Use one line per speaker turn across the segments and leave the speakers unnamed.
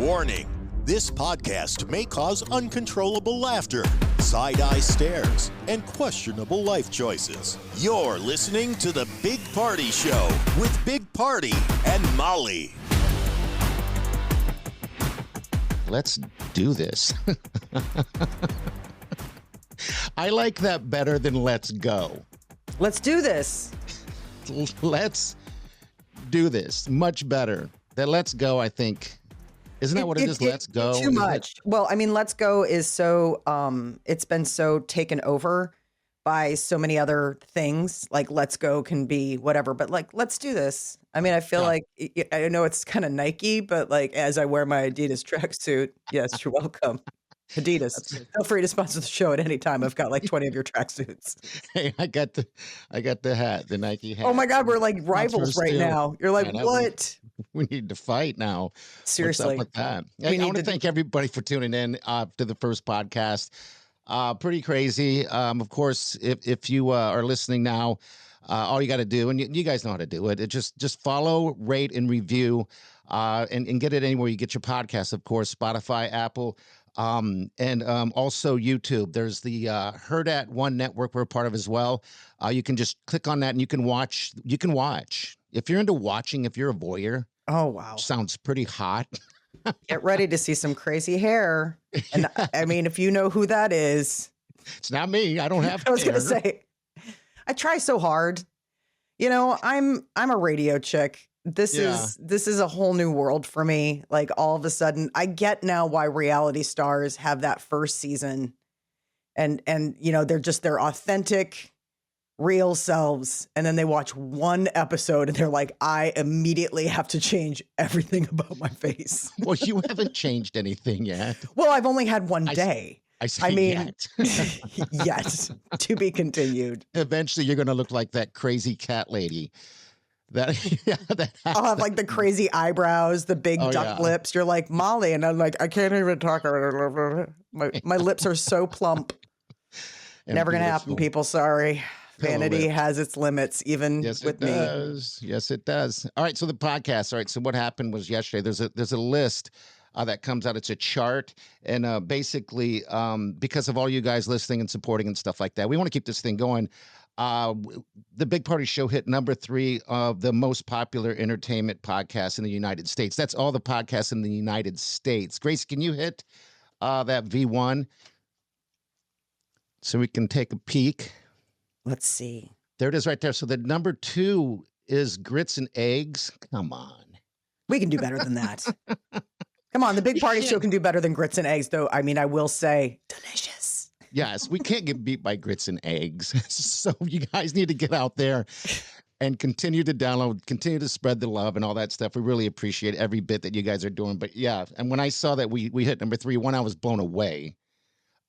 Warning, this podcast may cause uncontrollable laughter, side-eye stares, and questionable life choices. You're listening to The Big Party Show with Big Party and Molly.
Let's do this. I like that better than let's go.
Let's do this.
Let's do this. Much better. That let's go, I think. Isn't that what it is? Let's go.
Too much. Well, I mean, let's go is so, it's been so taken over by so many other things. Like let's go can be whatever, but like, let's do this. I mean, I feel like, I know it's kind of Nike, but like as I wear my Adidas tracksuit, yes, you're welcome. Adidas, feel free to sponsor the show at any time. I've got like 20 of your tracksuits.
Hey, I got the hat, the Nike hat.
Oh my God, we're like rivals right now. You're like, what?
We need to fight now.
Seriously.
What's up with that? Hey, I want to thank everybody for tuning in to the first podcast. Pretty crazy. Of course, if you are listening now, all you got to do, and you guys know how to do it, just follow, rate, and review, and get it anywhere you get your podcasts. Of course, Spotify, Apple, and also YouTube. There's the Hurrdat One network we're a part of as well. You can just click on that and you can watch. If you're into watching, if you're a voyeur.
Oh, wow.
Sounds pretty hot.
Get ready to see some crazy hair. And I mean, if you know who that is.
It's not me. I don't have
I was going to say, I try so hard. You know, I'm a radio chick. This is a whole new world for me. Like all of a sudden, I get now why reality stars have that first season, and you know they're just their authentic, real selves, and then they watch one episode and they're like, I immediately have to change everything about my face.
Well, you haven't changed anything yet.
Well, I've only had one day.
I mean,
yes, to be continued.
Eventually, you're going to look like that crazy cat lady.
I'll have like the crazy eyebrows, the big duck lips. You're like Molly, and I'm like, I can't even talk. My lips are so plump. Never gonna happen, people. Sorry, vanity has its limits, even with me.
Yes, it does. All right, so the podcast. All right, so what happened was yesterday. There's a list that comes out. It's a chart, and basically, because of all you guys listening and supporting and stuff like that, we want to keep this thing going. The Big Party Show hit number 3 of the most popular entertainment podcasts in the United States. That's all the podcasts in the United States. Grace, can you hit that V1 so we can take a peek?
Let's see.
There it is right there. So the number 2 is Grits and Eggs. Come on.
We can do better than that. Come on. The Big Party Show can do better than Grits and Eggs, though. I mean, I will say delicious.
Yes, we can't get beat by Grits and Eggs. So you guys need to get out there and continue to download, continue to spread the love and all that stuff. We really appreciate every bit that you guys are doing. But yeah, and when I saw that we hit number 3, one, I was blown away.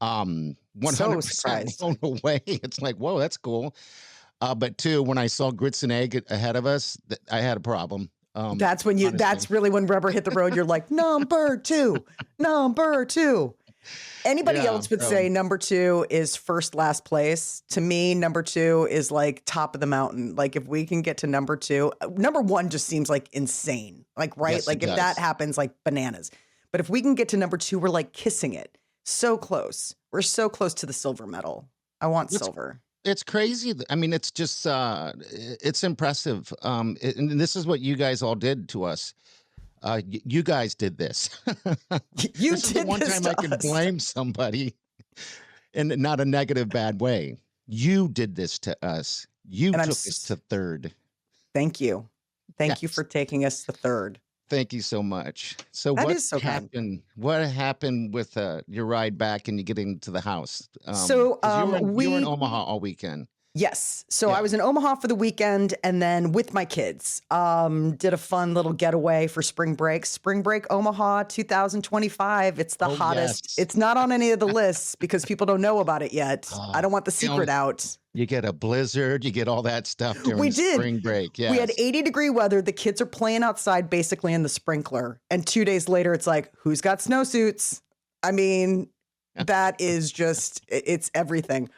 100% blown away. It's like, whoa, that's cool. But 2, when I saw Grits and Egg ahead of us, I had a problem.
That's really when rubber hit the road. You're like, number 2. Anybody else would say number 2 is first, last place. To me, number 2 is like top of the mountain. Like if we can get to number 2, number 1 just seems like insane. Like, right?
Yes,
like if that happens, like bananas. But if we can get to number 2, we're like kissing it. So close. We're so close to the silver medal. I want silver.
It's crazy. I mean, it's just, it's impressive. And this is what you guys all did to us. You guys did this. This is the one time I can blame somebody in not a negative, bad way. You did this to us. You took us to 3rd.
Thank you. Thank you for taking us to 3rd.
Thank you so much. So what happened? What happened with your ride back and you getting to the house? You were in Omaha all weekend.
Yes. So I was in Omaha for the weekend and then with my kids, did a fun little getaway for spring break. Spring break Omaha 2025. It's the hottest. Yes. It's not on any of the lists because people don't know about it yet. I don't want the secret out.
You get a blizzard. You get all that stuff during spring break. Yes.
We had 80-degree weather. The kids are playing outside basically in the sprinkler. And 2 days later, it's like, who's got snowsuits? I mean, that is just, it's everything.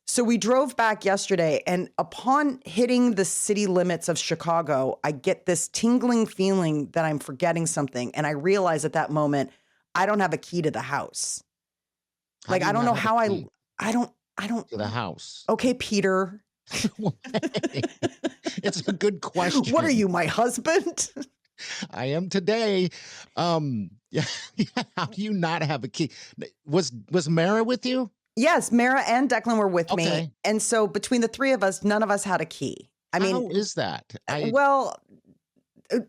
So we drove back yesterday, and upon hitting the city limits of Chicago, I get this tingling feeling that I'm forgetting something. And I realize at that moment, I don't have a key to the house. Like, I don't know how I don't.
To the house.
Okay, Peter.
It's a good question.
What are you, my husband?
I am today. Yeah. How do you not have a key? Was Mara with you?
Yes, Mara and Declan were with me.
Okay.
And so between the three of us, none of us had a key. I mean,
how is that?
Well,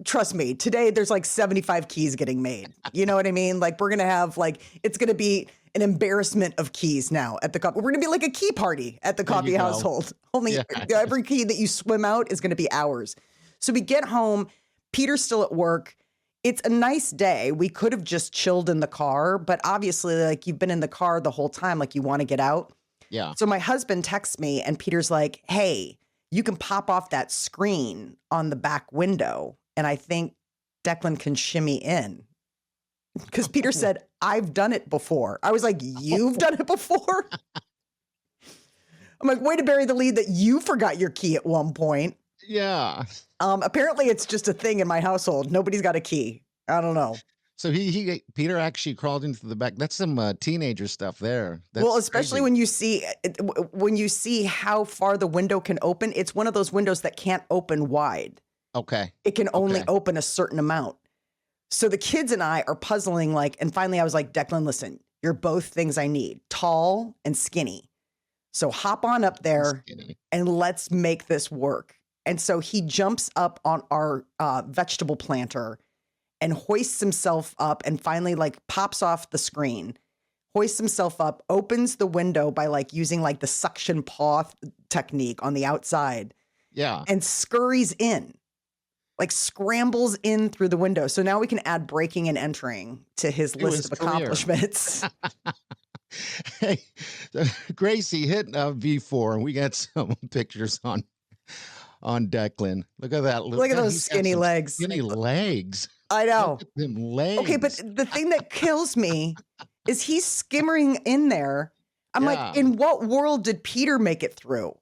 trust me, today there's like 75 keys getting made. You know what I mean? Like, we're going to have it's going to be an embarrassment of keys now at the coffee. We're going to be like a key party at the coffee household. Only every key that you swim out is going to be ours. So we get home. Peter's still at work. It's a nice day. We could have just chilled in the car, but obviously, like, you've been in the car the whole time, like, you want to get out.
Yeah.
So my husband texts me, and Peter's like, hey, you can pop off that screen on the back window, and I think Declan can shimmy in. Because Peter said, I've done it before. I was like, you've done it before? I'm like, way to bury the lead that you forgot your key at one point.
Yeah.
Apparently it's just a thing in my household. Nobody's got a key. I don't know.
So Peter actually crawled into the back. That's some teenager stuff there. That's
well, especially
crazy.
when you see how far the window can open. It's one of those windows that can't open wide.
Okay.
It can only open a certain amount. So the kids and I are puzzling, and finally I was like, Declan, listen, you're both things I need, tall and skinny. So hop on up there and let's make this work. And so he jumps up on our vegetable planter and hoists himself up and finally pops off the screen, hoists himself up, opens the window by using the suction paw technique on the outside.
Yeah.
And scurries in, scrambles in through the window. So now we can add breaking and entering to his list of accomplishments.
Hey, Gracie, hit V4 and we got some pictures on Declan. Look at that.
Look at those skinny legs.
Skinny legs.
I know.
Look at them legs.
Okay, but the thing that kills me is he's skimmering in there. I'm like, in what world did Peter make it through?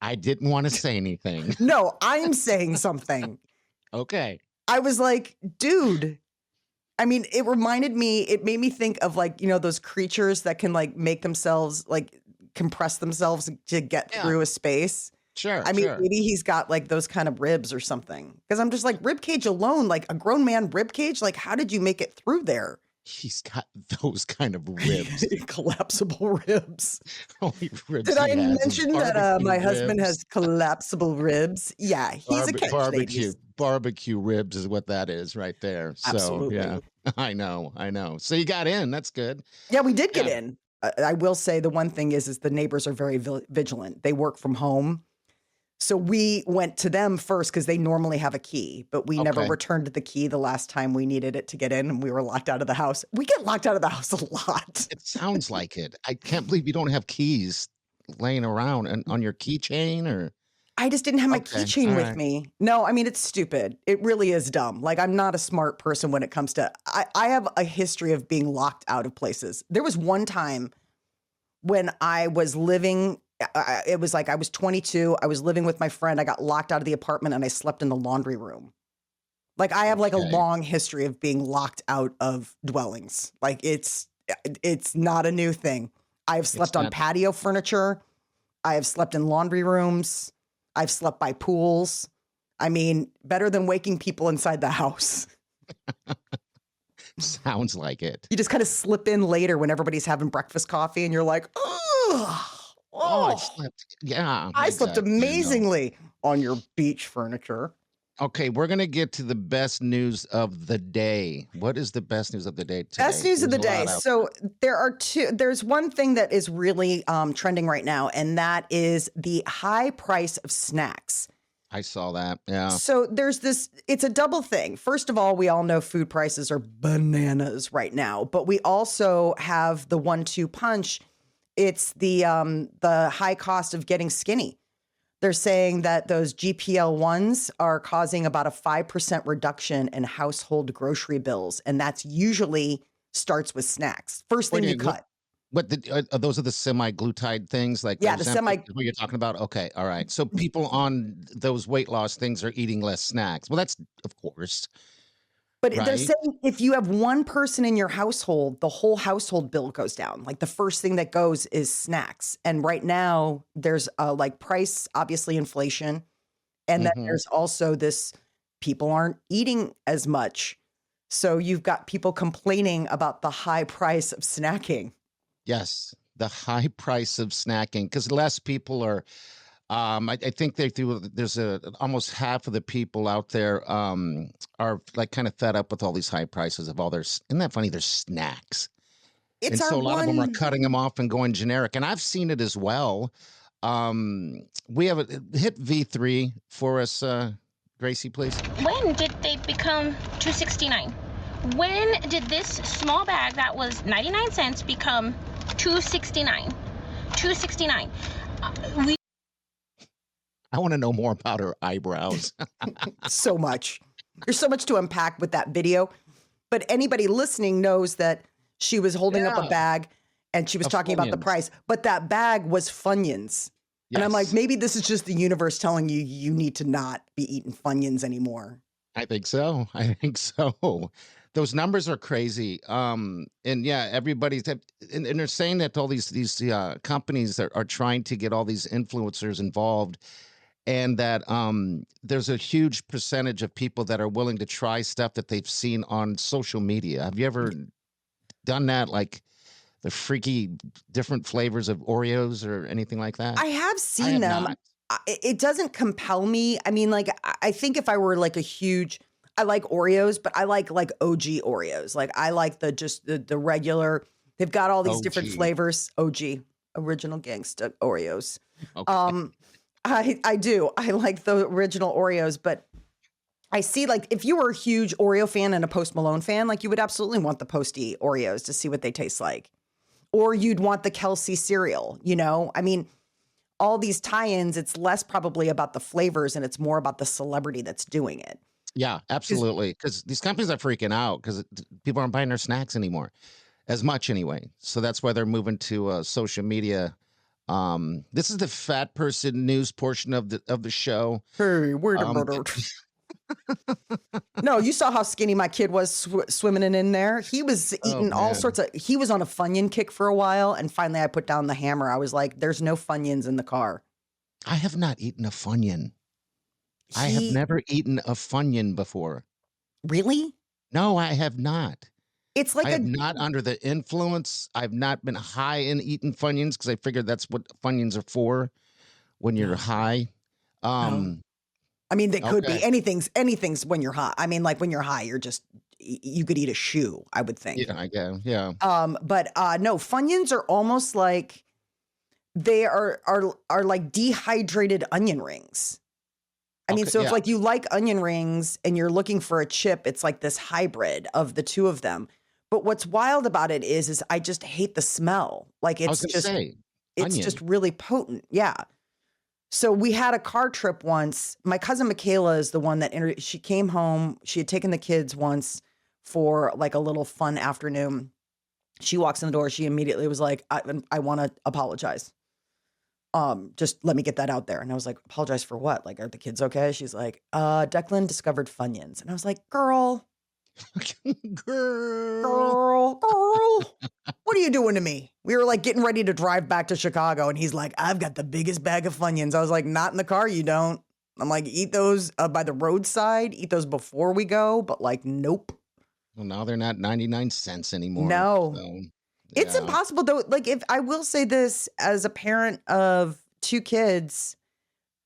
I didn't want to say anything.
No, I'm saying something.
Okay.
I was like, dude. I mean, it made me think of those creatures that can make themselves, compress themselves to get through a space.
Sure.
I mean, maybe he's got those kind of ribs or something. Because I'm just rib cage alone, a grown man rib cage. How did you make it through there?
He's got those kind of ribs.
Collapsible ribs.
Only ribs
Did I mention that my husband has collapsible ribs? Yeah, he's a catch, ladies.
Barbecue ribs is what that is right there.
Absolutely.
So, yeah, I know. So you got in. That's good.
Yeah, we did get in. I will say the one thing is the neighbors are very vigilant. They work from home. So we went to them first because they normally have a key, but we never returned the key the last time we needed it to get in, and we were locked out of the house. We get locked out of the house a lot.
It sounds like it. I can't believe you don't have keys laying around on your keychain or.
I just didn't have my keychain with me. No, I mean, it's stupid. It really is dumb. I'm not a smart person when it comes to, I have a history of being locked out of places. There was one time when I was living, it was I was 22. I was living with my friend. I got locked out of the apartment and I slept in the laundry room. I have a long history of being locked out of dwellings. It's not a new thing. I've slept on patio furniture. I have slept in laundry rooms. I've slept by pools. I mean, better than waking people inside the house.
Sounds like it.
You just kind of slip in later when everybody's having breakfast coffee and you're like,
I slept. Yeah.
I slept amazingly on your beach furniture.
Okay, we're going to get to the best news of the day. What is the best news of the day today?
Best news of the day. So there's one thing that is really trending right now, and that is the high price of snacks.
I saw that. Yeah.
So it's a double thing. First of all, we all know food prices are bananas right now, but we also have the 1-2 punch. It's the high cost of getting skinny. They're saying that those GLP-1s are causing about a 5% reduction in household grocery bills. And that's usually starts with snacks. First thing you cut.
Those are the semi-glutide things, like
Yeah, the
Ozempic
semi.
is what you're talking about? Okay, all right. So people on those weight loss things are eating less snacks. Well, that's of course,
But they're
right?
saying if you have one person in your household, the whole household bill goes down. Like the first thing that goes is snacks. And right now there's like price, obviously inflation. And then
Mhm.
there's also this people aren't eating as much. So you've got people complaining about the high price of snacking.
Yes, the high price of snacking because less people are. I think there's almost half of the people out there are like kind of fed up with all these high prices of all their. Isn't that funny? Their snacks,
It's
and
our
so a lot of them are
one.
cutting them off and going generic. And I've seen it as well. We have hit V3 for us, Gracie, please.
When did they become 269? When did this small bag that was 99 cents become 269? 269. We
I want to know more about her eyebrows.
So much. There's so much to unpack with that video. But anybody listening knows that she was holding up a
Yeah,
bag and she was
of
talking about the
Funyuns.
price, but that bag was Funyuns. And I'm like,
Yes,
maybe this is just the universe telling you you need to not be eating Funyuns anymore.
I think so. I think so. Those numbers are crazy. And yeah, and they're saying that all these companies are trying to get all these influencers involved, and that there's a huge percentage of people that are willing to try stuff that they've seen on social media. Have you ever done that? Like the freaky different flavors of Oreos or anything like that?
I have
I
seen
have
them.
not.
It doesn't compel me. I mean, like, I think if I were like I like Oreos, but I like OG Oreos. Like, I like the regular. They've got all these
Oh,
different
gee.
flavors. OG, original gangsta Oreos.
Okay.
Um, I do. I like the original Oreos, but I see like if you were a huge Oreo fan and a Post Malone fan, like you would absolutely want the Posty Oreos to see what they taste like. Or you'd want the Kelsey cereal, you know? I mean, all these tie-ins, it's less probably about the flavors and it's more about the celebrity that's doing it.
Yeah,
'Cause
absolutely. Because these companies are freaking out because people aren't buying their snacks anymore, as much anyway. So that's why they're moving to social media. This is the fat person news portion of the show.
Hey, wait a
Um,
minute. No, you saw how skinny my kid was swimming in there. He was
oh
eating all
man,
sorts of. He was on a Funyun kick for a while, and finally, I put down the hammer. I was like, "There's no Funyuns in the car."
I have not eaten a Funyun. I have
He
never eaten a Funyun before.
really?
No, I have not.
It's
I
like
have
a
not under the influence. I've not been high in eating Funyuns because I figured that's what Funyuns are for when you're
no,
high.
no.
Um,
I mean, they could be
okay.
anything's when you're high. I mean, like when you're high, you're just you could eat a shoe, I would think.
Yeah, I guess. Yeah.
But no, Funyuns are almost like they are like dehydrated onion rings. I mean,
Okay.
so if
Yeah.
like you like onion rings and you're looking for a chip, it's like this hybrid of the two of them. But what's wild about it is I just hate the smell. Like
I was gonna say
it's just
onion.
really potent. Yeah. So we had a car trip once. My cousin Michaela is the one that she came home. She had taken the kids once for like a little fun afternoon. She walks in the door. She immediately was like, I want to apologize. Just let me get that out there. And I was like, apologize for what? Like, are the kids okay? She's like, Declan discovered Funyuns. And I was like, girl,
Girl.
girl, what are you doing to me? We were like getting ready to drive back to Chicago. And he's like, I've got the biggest bag of Funyuns. I was like, not in the car. You don't. I'm like, eat those by the roadside, eat those before we go. But like, nope.
Well, now they're not 99 cents anymore.
No.
So,
It's
yeah.
impossible though. Like if I will say this as a parent of two kids,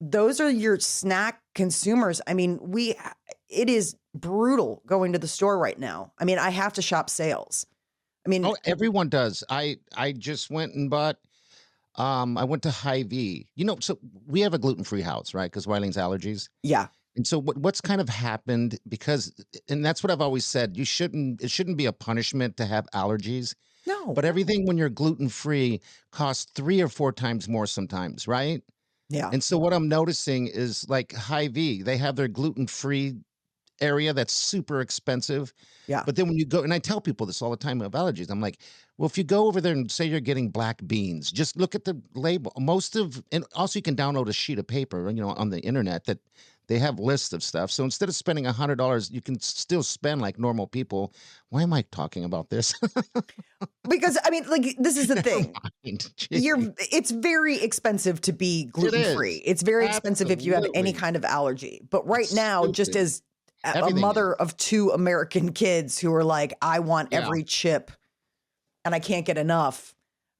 those are your snack consumers. I mean, it is brutal going to the store right now. I mean, I have to shop sales. I mean,
Oh, everyone does. I just went and bought I went to Hy-Vee. So we have a gluten-free house, right? Because Wileen's allergies.
yeah,
And so what's kind of happened because and that's what I've always said, it shouldn't be a punishment to have allergies,
no,
but everything when you're gluten-free costs 3 or 4 times more sometimes, right?
yeah,
And so what I'm noticing is like Hy-Vee, they have their gluten-free area that's super expensive.
Yeah.
But then when you go, and I tell people this all the time of allergies, I'm like, well, if you go over there and say you're getting black beans, just look at the label. And also you can download a sheet of paper, on the internet that they have lists of stuff. So instead of spending $100, you can still spend like normal people. Why am I talking about this?
Because I mean, like, this is the
Never
thing.
mind. Gee.
It's very expensive to be
It
gluten-free.
is.
It's very expensive if you have any
Absolutely.
kind of allergy. But right
It's
now, just
stupid.
as a
Everything
mother
is.
of 2 American kids who are like, I want
Yeah.
every chip and I can't get enough.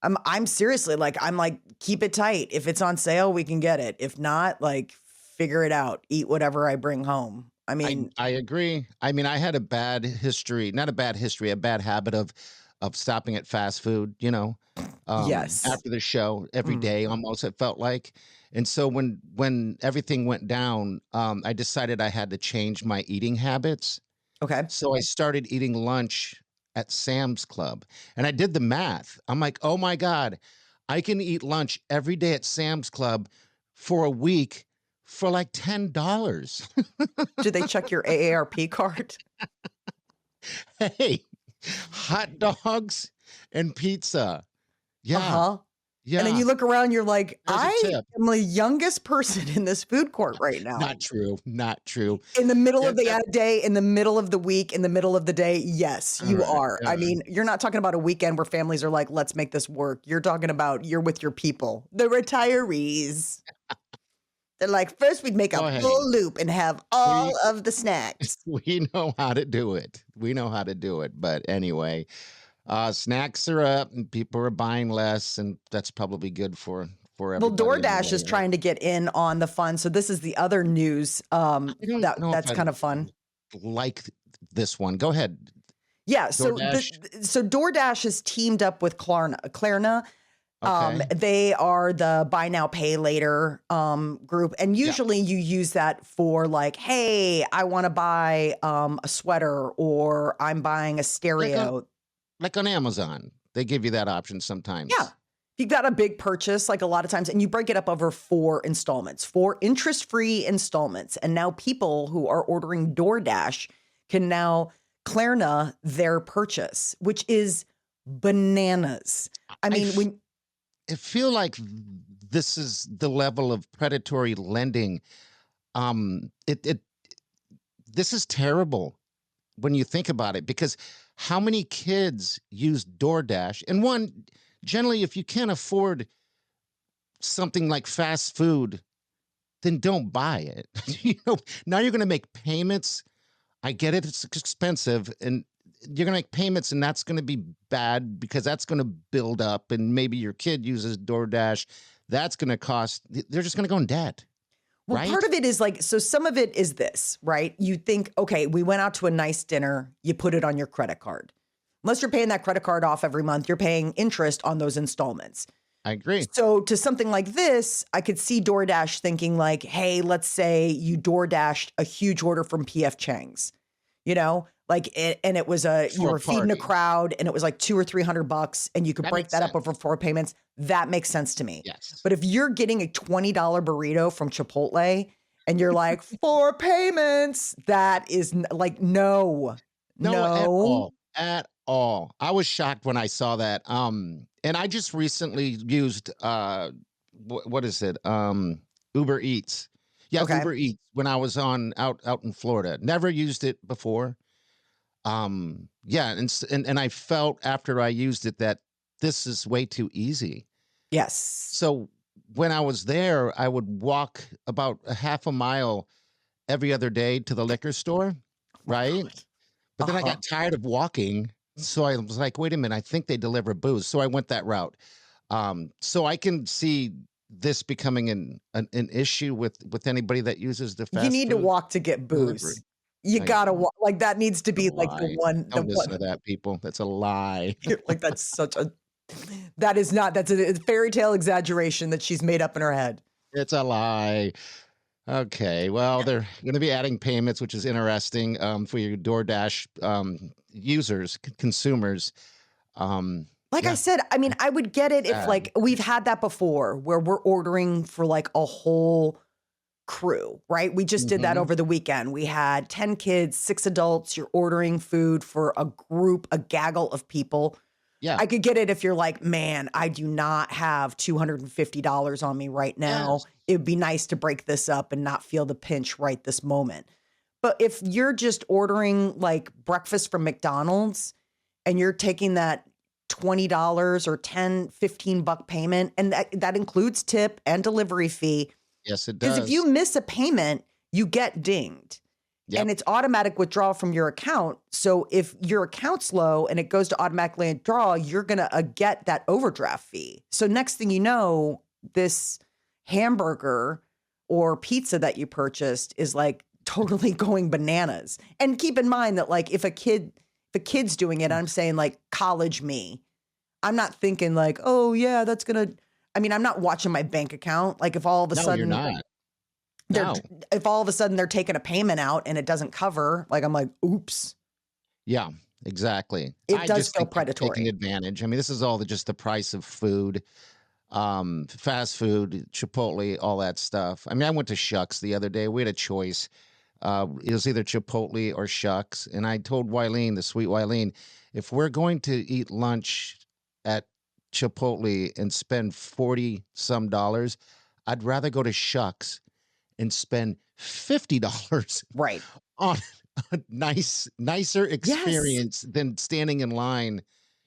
I'm seriously like, keep it tight. If it's on sale, we can get it. If not, like, figure it out. Eat whatever I bring home. I mean,
I agree. I mean, I had a bad history, not a bad history, a bad habit of stopping at fast food,
yes.
after the show every
Mm.
day almost, it felt like. And so when everything went down, I decided I had to change my eating habits.
Okay.
So I started eating lunch at Sam's Club. And I did the math. I'm like, oh my God, I can eat lunch every day at Sam's Club for a week for like $10.
Did they check your AARP card?
Hey, hot dogs and pizza. Yeah.
Uh-huh.
Yeah.
And then you look around, you're like,
There's a
I
tip.
am the youngest person in this food court right now.
Not true. Not true.
In the middle of the
Yeah,
day, in the middle of the week, in the middle of the day, yes, you
Alright,
are. I mean, you're not talking about a weekend where families are like, let's make this work. You're talking about you're with your people, the retirees. They're like, first we'd make
Go
a
ahead.
full loop and have all of the snacks.
We know how to do it. We know how to do it. But anyway, snacks are up and people are buying less, and that's probably good for
Well,
everybody.
DoorDash
anyway,
is trying to get in on the fun. So this is the other news
I don't know if
that's
I
kind of fun.
like this one. Go ahead.
Yeah, so
DoorDash?
so DoorDash has teamed up with Klarna.
Okay.
They are the buy now, pay later group. And usually you use that for like, hey, I want to buy a sweater, or I'm buying a stereo.
Like on Amazon, they give you that option sometimes.
Yeah. If you got a big purchase, like a lot of times, and you break it up over 4 installments, 4 interest-free installments. And now people who are ordering DoorDash can now Klarna their purchase, which is bananas. I mean,
I feel like this is the level of predatory lending. This is terrible when you think about it, because how many kids use DoorDash? And one, generally, if you can't afford something like fast food, then don't buy it. Now you're going to make payments. I get it. It's expensive, and you're going to make payments, and that's going to be bad because that's going to build up, and maybe your kid uses DoorDash. That's going to cost, they're just going to go in debt.
well,
right?
part of it is like, so some of it is this, right? You think, okay, we went out to a nice dinner, you put it on your credit card. Unless you're paying that credit card off every month, you're paying interest on those installments.
I agree.
So to something like this, I could see DoorDash thinking like, hey, let's say you DoorDashed a huge order from PF Chang's, and it was you
For a
were feeding a
party.
crowd, and it was like $200 or $300, and you could
That
break
makes
that up
sense.
over 4 payments. That makes sense to me.
Yes.
But if you're getting a $20 burrito from Chipotle and you're like 4 payments, that is like, no.
At all. I was shocked when I saw that. And I just recently used what is it? Uber Eats. Yeah,
Okay.
Uber Eats when I was out in Florida. Never used it before. Yeah, and I felt after I used it that this is way too easy.
Yes.
So when I was there, I would walk about a half a mile every other day to the liquor store, right? But then I got tired of walking, so I was like, wait a minute, I think they deliver booze. So I went that route. So I can see this becoming an issue with anybody that uses the fast
You need to
food
walk to get booze.
delivery.
You
I
gotta
know.
walk. Like that needs to be
A
like the
lie.
one.
Don't listen to that, people. That's a lie.
Like that's such a. That is not. That's a fairy tale exaggeration that she's made up in her head.
It's a lie. Okay, well, they're going to be adding payments, which is interesting for your DoorDash users, consumers.
Like I said, I mean, I would get it if
Sad.
like we've had that before where we're ordering for like a whole crew, right? We just did that
Mhm.
over the weekend. We had 10 kids, 6 adults. You're ordering food for a group, a gaggle of people.
Yeah.
I could get it if you're like, man, I do not have $250 on me right now.
Yes.
It would be nice to break this up and not feel the pinch right this moment. But if you're just ordering like breakfast from McDonald's and you're taking that $20 or $10, $15 payment, and that includes tip and delivery fee.
Yes, it
Because if you
does.
miss a payment, you get dinged.
Yep.
And it's automatic withdrawal from your account. So if your account's low and it goes to automatically withdraw, you're going to get that overdraft fee. So next thing you know, this hamburger or pizza that you purchased is like totally going bananas. And keep in mind that like if a kid's doing it, I'm saying like college me. I'm not thinking like, oh yeah, that's going to, I mean, I'm not watching my bank account. Like if all of a
No,
sudden
you're not.
they're
No.
if all of a sudden they're taking a payment out and it doesn't cover, like I'm like, oops.
Yeah, exactly.
It
I
does
just
feel
think they're taking
predatory.
advantage. I mean, this is all just the price of food, fast food, Chipotle, all that stuff. I mean, I went to Shucks the other day. We had a choice. It was either Chipotle or Shucks. And I told Wileen, the sweet Wileen, if we're going to eat lunch at Chipotle and spend 40 some dollars, I'd rather go to Shucks and spend $50
Right.
on a nicer
Yes.
experience than standing in line.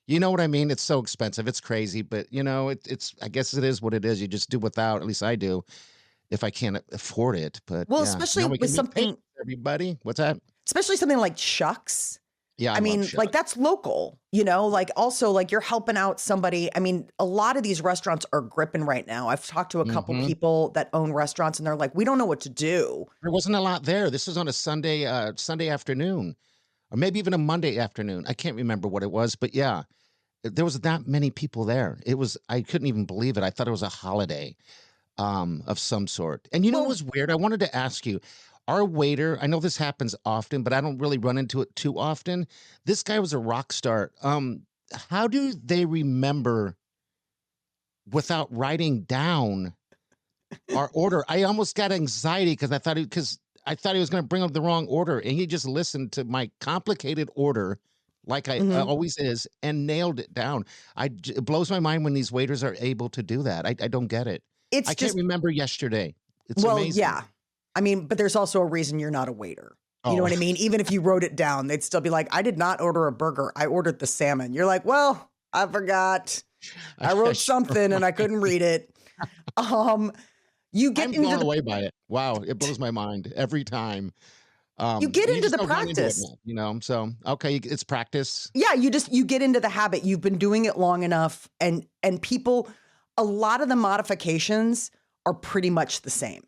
You know what I mean? It's so expensive. It's crazy, but you know, it's I guess it is what it is. You just do without, at least I do, if I can't afford it. But
Well,
yeah,
especially
now we
with
can meet
something,
everybody. What's that?
especially something like Shucks.
Yeah, I
I
love
mean, like
Shucks.
that's local, like also like you're helping out somebody. I mean, a lot of these restaurants are gripping right now. I've talked to a couple
Mhm.
people that own restaurants and they're like, we don't know what to do.
There wasn't a lot there. This was on a Sunday afternoon, or maybe even a Monday afternoon. I can't remember what it was, but yeah, there was that many people there. I couldn't even believe it. I thought it was a holiday of some sort. And you know what
Well,
was weird? I wanted to ask you, our waiter, I know this happens often, but I don't really run into it too often. This guy was a rock star. How do they remember without writing down our order? I almost got anxiety because I thought he was going to bring up the wrong order, and he just listened to my complicated order, like I
mhm.
always is, and nailed it down. It blows my mind when these waiters are able to do that. I don't get it.
It's
I can't
just,
remember yesterday. It's
well,
amazing.
yeah. I mean, but there's also a reason you're not a waiter. You know
Oh,
what I mean? Even if you wrote it down, they'd still be like, I did not order a burger. I ordered the salmon. You're like, well, I forgot. I wrote
sure.
something and I couldn't read it. Um, you get
I'm
into
blown
the
away by it. Wow, it blows my mind every time.
you get
You
into
just
the
don't run into it
practice.
now, So okay, it's practice.
Yeah, you get into the habit. You've been doing it long enough and people, a lot of the modifications are pretty much the same.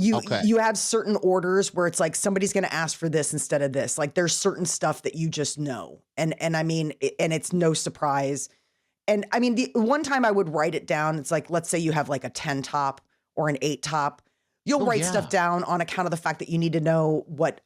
Okay,
You have certain orders where it's like somebody's going to ask for this instead of this. Like there's certain stuff that you just know. And I mean and it's no surprise. And I mean the one time I would write it down, it's like let's say you have like a 10 top or an 8 top. You'll
oh
write
yeah,
stuff down on account of the fact that you need to know what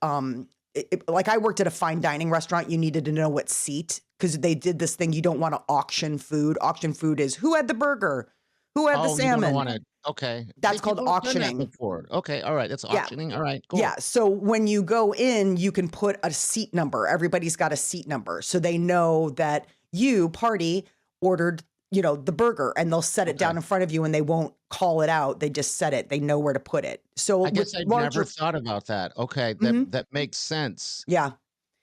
like I worked at a fine dining restaurant, you needed to know what seat because they did this thing, you don't want to auction food. Auction food is who had the burger, who had the
oh, you don't
salmon.
want to. Okay,
That's called
people have done that
auctioning.
before. Okay, all right, that's
Yeah.
auctioning. All right, cool.
Yeah. So when you go in, you can put a seat number. Everybody's got a seat number. So they know that you, party, ordered, the burger and they'll set it
Okay.
down in front of you and they won't call it out. They just set it. They know where to put it. So
I
with
guess I'd never
larger,
thought about that. Okay,
Mhm.
that makes sense.
yeah.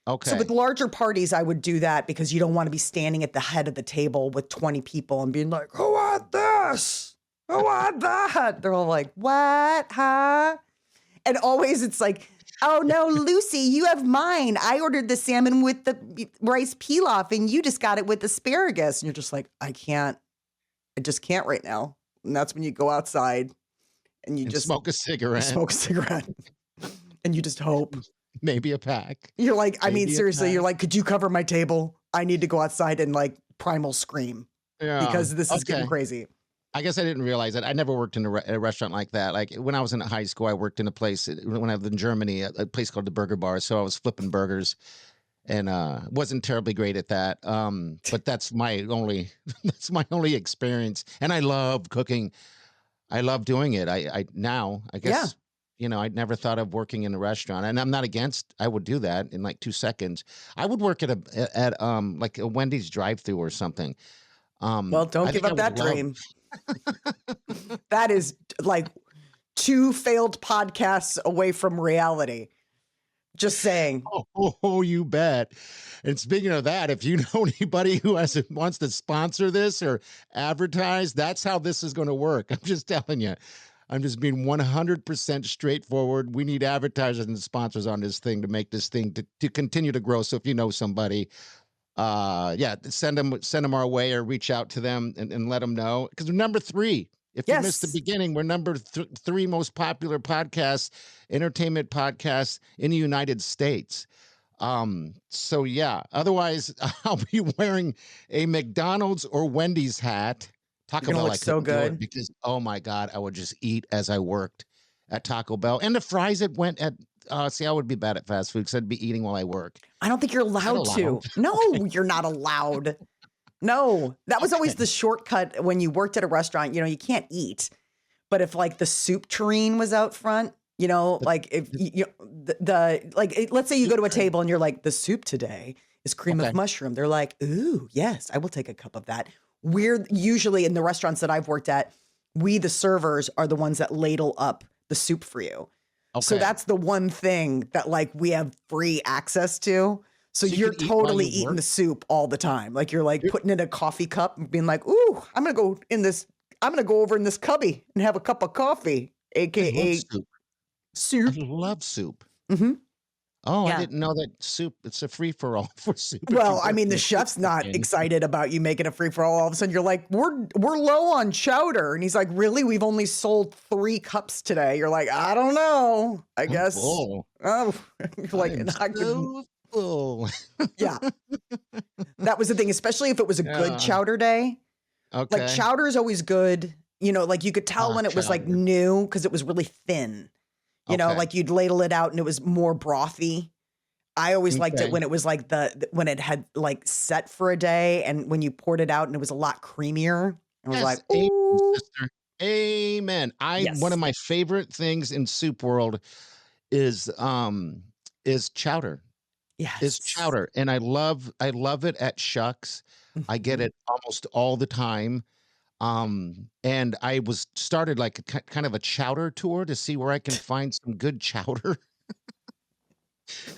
So
Okay,
with larger parties, I would do that because you don't want to be standing at the head of the table with 20 people and being like, who had this? Who had that? They're all like, what? Huh? And always it's like, oh no, Lucy, you have mine. I ordered the salmon with the rice pilaf and you just got it with asparagus. And you're just like, I just can't right now. And that's when you go outside and you
and
just
smoke a cigarette,
smoke a cigarette and you just hope.
maybe a pack.
You're like, I mean,
Maybe a
seriously, you're
pack.
like, could you cover my table? I need to go outside and like primal scream
Yeah.
because this is getting
Okay.
crazy.
I guess I didn't realize it. I never worked in a restaurant like that. Like when I was in high school, I worked in a place when I was in Germany, a place called the Burger Bar. So I was flipping burgers, and wasn't terribly great at that. But that's my only that's my only experience. And I love cooking. I love doing it. I now I
Yeah.
guess I'd never thought of working in a restaurant, and I'm not against. I would do that in like 2 seconds. I would work at like a Wendy's drive-through or something.
Well, don't
I
give
think I
up
would
that
love.
dream. That is like 2 failed podcasts away from reality. Just saying.
Oh, you bet. And speaking of that, if you know anybody who wants to sponsor this or advertise, that's how this is going to work. I'm just telling you. I'm just being 100% straightforward. We need advertisers and sponsors on this thing to make this thing to continue to grow. So if you know somebody, yeah, send them our way or reach out to them and let them know. Because we're number 3. If you missed the
Yes.
beginning, we're number 3 most popular entertainment podcasts in the United States. So yeah, otherwise I'll be wearing a McDonald's or Wendy's hat.
You're
Taco
gonna
Bell,
look
I
so
couldn't do it
good.
because, oh my God, I would just eat as I worked at Taco Bell. And the fries that went at, see, I would be bad at fast food because I'd be eating while I work.
I don't think you're
Is that
allowed
allowed?
to. No,
Okay.
you're not allowed. No, that was always
Okay.
the shortcut when you worked at a restaurant. You can't eat. But if like the soup tureen was out front,
The,
like if
the
let's say you
soup
go to a
train.
table and you're like, the soup today is cream of
Okay.
mushroom. They're like, ooh, yes, I will take a cup of that. We're usually in the restaurants that I've worked at, we, the servers, are the ones that ladle up the soup for you. So
Okay.
that's the one thing that like we have free access to. So
So you
you're
could eat while
totally
you
eating
work?
the soup all the time. Like you're like
You're-
putting in a coffee cup and being like, ooh, I'm going to go over in this cubby and have a cup of coffee,
I love
AKA
soup. I
soup.
love soup.
Hmm.
Oh, I
Yeah.
didn't know that soup, it's a free-for-all for soup if you
Well, I
work
mean,
in
the
the soup
chef's not
kitchen.
excited about you making a free for all. All of a sudden, you're like, we're low on chowder, and he's like, really? We've only sold 3 cups today. You're like, I don't know. I
I'm
guess.
full.
Oh, you're like,
I'm
I could.
so full.
Yeah, that was the thing, especially if it was a good
Yeah.
chowder day. Like
Okay.
chowder is always good. Like you could tell when it was like
Chowder.
new because it was really thin.
Okay.
Like you'd ladle it out and it was more brothy. I always liked it
Okay.
when it was like when it had like set for a day and when you poured it out and it was a lot creamier. I was like,
Yes. Amen,
ooh,
sister. Amen. One
yes,
of my favorite things in soup world is chowder. Is
yes.
chowder. And I love it at Shucks. I get
Mhm.
it almost all the time. And I was started like kind of a chowder tour to see where I can find some good chowder.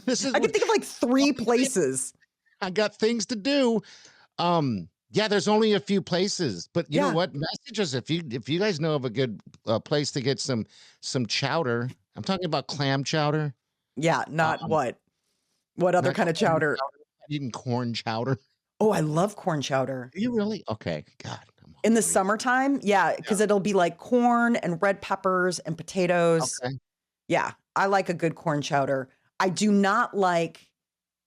This is
I can
what
think of like 3 places.
I got things to do. Yeah, there's only a few places, but you know
Yeah,
what? Message us if you guys know of a good place to get some chowder. I'm talking about clam chowder.
yeah. Not
Um,
what other
not
kind of
corn
chowder?
chowder. Eating corn chowder.
Oh, I love corn chowder.
Do you really? Okay, God, I'm
In the
hungry.
summertime, yeah, because it'll be like corn and red peppers and potatoes.
Okay.
Yeah, I like a good corn chowder. I do not like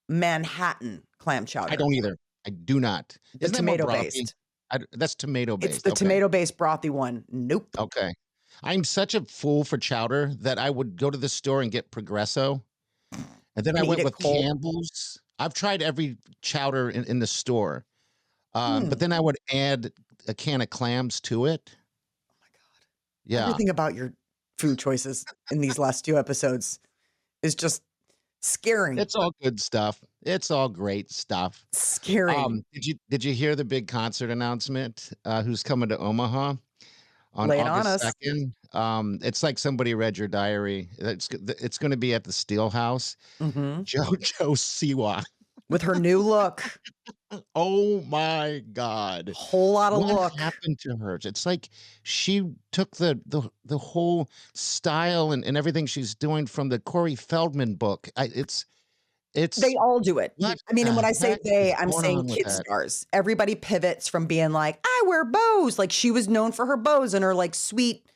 Manhattan clam
I
chowder,
don't either. I do not.
the
Isn't that more
tomato
brothy?
based.
That's tomato
It's
based.
the
Okay.
tomato based brothy one. Nope.
Okay. I'm such a fool for chowder that I would go to the store and get Progresso. And then I
And eat
went
it
with
cold.
Campbell's. I've tried every chowder in the store.
Hmm.
But then I would add a can of clams to it.
Oh my God.
Yeah.
Everything about your food choices in these last 2 episodes is just scary.
It's all good stuff. It's all great stuff.
Scary.
Did you hear the big concert announcement? Who's coming to Omaha on
Lay it on
August
us.
2nd? It's like somebody read your diary. It's going to be at the Steelhouse.
Hmm.
JoJo Siwa.
With her new look,
Oh my God.
whole lot of
What
look.
happened to her? It's like she took the whole style and everything she's doing from the Corey Feldman book. It's
They all do it.
what
I mean, and
the
when I say
heck
they,
is
I'm
going
saying
on with
kid
that?
stars. Everybody pivots from being like, I wear bows. Like she was known for her bows and her like sweet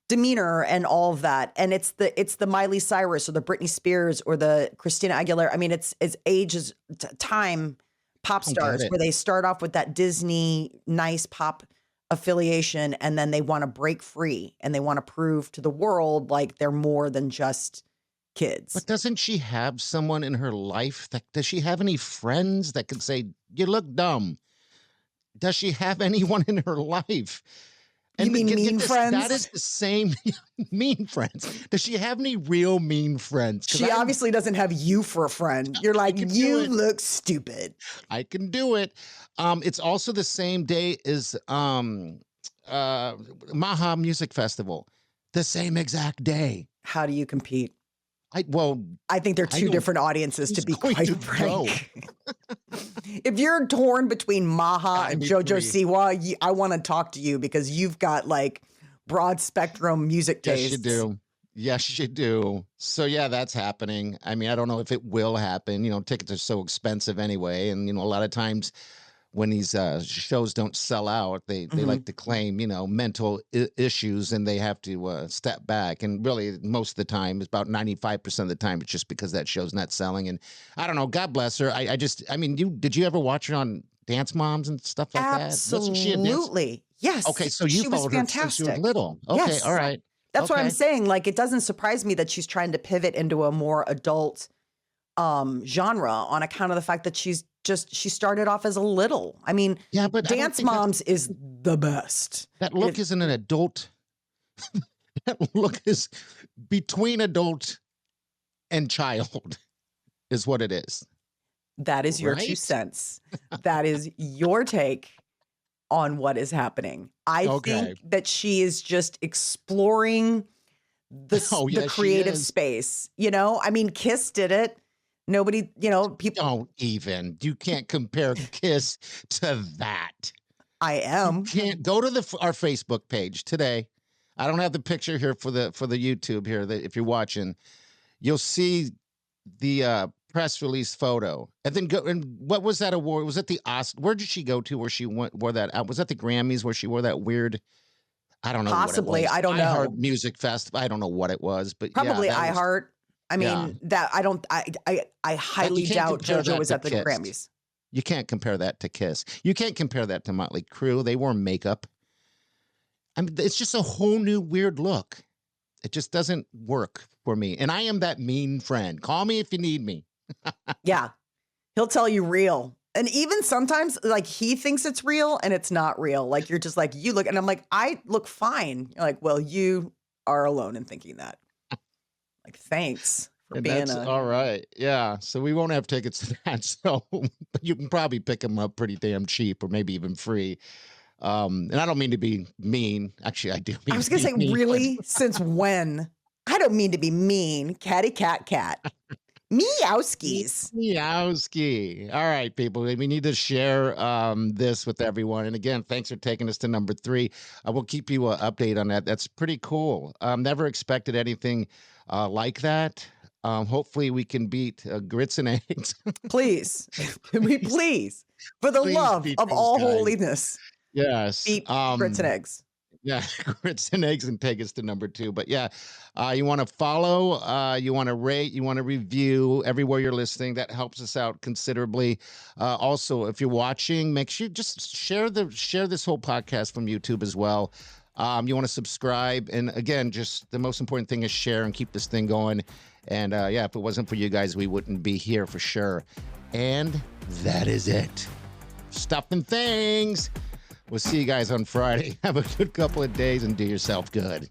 demeanor and all of that. And it's the Miley Cyrus or the Britney Spears or the Christina Aguilera. I mean, it's ages time pop
I don't get
stars
it.
where they start off with that Disney nice pop affiliation and then they want to break free and they want to prove to the world like they're more than just kids.
But doesn't she have someone in her life does she have any friends that could say, you look dumb? Does she have anyone in her life?
You mean mean friends?
That is the same mean friends. Does she have any real mean friends?
She obviously doesn't have you for a friend. You're like, you look stupid.
I can do it. It's also the same day as Omaha Music Festival. The same exact day.
How do you compete? I think they're two different audiences, to be quite frank. If you're torn between Maha and JoJo Siwa, I want to talk to you because you've got like broad spectrum music tastes.
Yes, you do. Yes, you do. So yeah, that's happening. I mean, I don't know if it will happen. You know, tickets are so expensive anyway, and you know, a lot of times when these shows don't sell out, they like to claim, you know, mental issues, and they have to step back. And really, most of the time, it's about 95% of the time, it's just because that show's not selling. And I don't know. God bless her. I mean, did you ever watch her on Dance Moms and stuff like that?
Absolutely. Yes.
Okay, so you followed her since you were little. Okay,
yes.
All right.
That's what I'm saying. Like, it doesn't surprise me that she's trying to pivot into a more adult genre on account of the fact that she started off as a little. I mean, yeah, but Dance Moms is the best.
That look isn't an adult. That look is between adult and child is what it is.
That is your 2 cents. That is your take on what is happening. I think that she is just exploring the creative space. You know, I mean, Kiss did it. Nobody, you know, people
don't even. You can't compare Kiss to that.
I am.
You can't go to our Facebook page today. I don't have the picture here for the YouTube here. That if you're watching, you'll see the press release photo. And then go and what was that award? Was it the Oscar? Where did she go to where she wore that out? Was that the Grammys where she wore that weird? I don't know.
Possibly. I don't know.
iHeart Music Festival. I don't know what it was, but
probably iHeart. I mean, that I highly doubt JoJo was at the Grammys.
You can't compare that to Kiss. You can't compare that to Motley Crue. They wore makeup. I mean, it's just a whole new weird look. It just doesn't work for me. And I am that mean friend. Call me if you need me.
Yeah. He'll tell you real. And even sometimes, like, he thinks it's real and it's not real. Like, you're just like, you look, and I'm like, I look fine. You're like, well, you are alone in thinking that. Like, thanks for being
all right. Yeah. So we won't have tickets to that. So but you can probably pick them up pretty damn cheap or maybe even free. And I don't mean to be mean. Actually, I do.
I was going to say, mean, really? Since when? I don't mean to be mean. Catty cat cat. Meowskis.
Meowski. All right, people. We need to share this with everyone. And again, thanks for taking us to number 3. I will keep you update on that. That's pretty cool. Never expected anything like that. Hopefully we can beat Grits and Eggs.
Please. Can we please? For the love of all holiness.
Yes.
Beat Grits and Eggs.
Yeah, Grits and Eggs and take us to number 2. But yeah, you want to follow, you want to rate, you want to review everywhere you're listening. That helps us out considerably. Also, if you're watching, make sure you just share this whole podcast from YouTube as well. You want to subscribe. And again, just the most important thing is share and keep this thing going. And yeah, if it wasn't for you guys, we wouldn't be here for sure. And that is it. Stuffing things. We'll see you guys on Friday. Have a good couple of days and do yourself good.